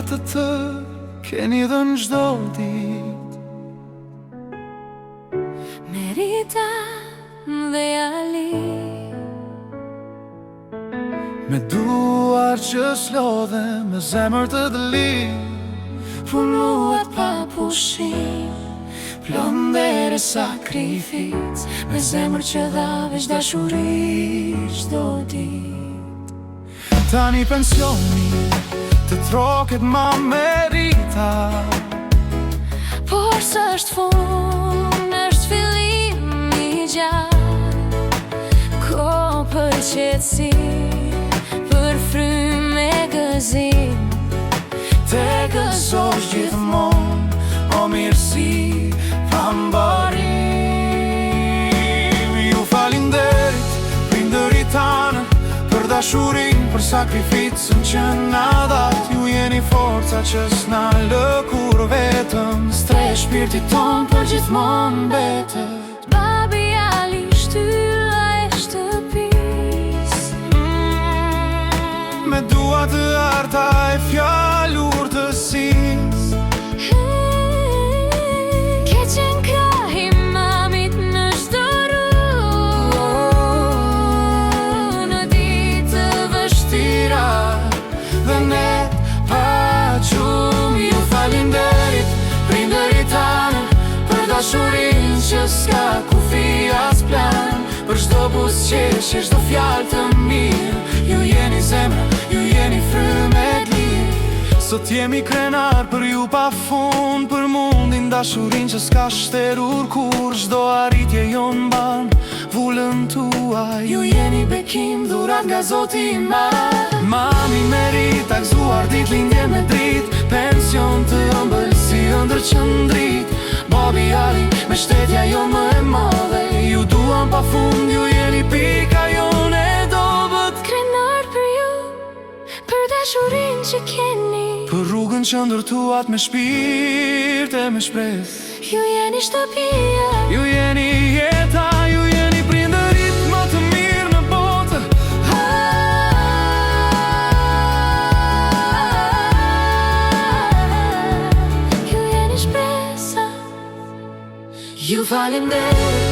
të të keni dhe në gjdo dit. Merita dhe Ali, me duar që s'lodhe, me zemër të dëli, punuat pa pushim, plon dhere sakrific, me zemër që dha veç dashuri çdo dit. Tani pensioni të troket ma merita, por s'është fund, është fillim i gjatë. Ko për qetësi, për frymë e gëzim, te gëzosh gjithmonë, o mirësi pa mbarim. Ju falinderit, prindërit tanë, për dashurin, për sakrificën që na dat. Ju jeni forca që s'na lë kur vetëm, stre shpirtit ton për gjithmonë betet. Babi Ali shtylla e shtëpis, Me dua të arta e fjallur të sis, ke qenë krahi mamit në çdo rrugë, në ditë të vështira dhe ne pa gjumë. Ju falinderit, prindërit tanë, për dashurin që s'ka kufi as plan, për çdo buzëqeshje, çdo fjalë të mirë. Ju jeni zemra, ju jeni frymë e lirë. Sot jemi krenar për ju pa fund, për mundin dashurin që s'ka shterur kur. Çdo arritje jon ban vullën tuaj. Ju jeni bekim dhurat nga Zoti i Madh. Mami merita gëzuar dit lindje me drit, pension të ëmbël si ëndër qëndrit. Babi Ali me shtetja jo më e madhe, ju duam pa fund, ju jeni pika jon e dobët. krenar për ju, për dashurin që keni, Për rrugën që ndërtuat me shpirt e me shpreh. ju jeni shtëpia, Ju jeni jeta, ju jeni prindërit më të mirë në botë. ju jeni shpresa. Ju falinderit,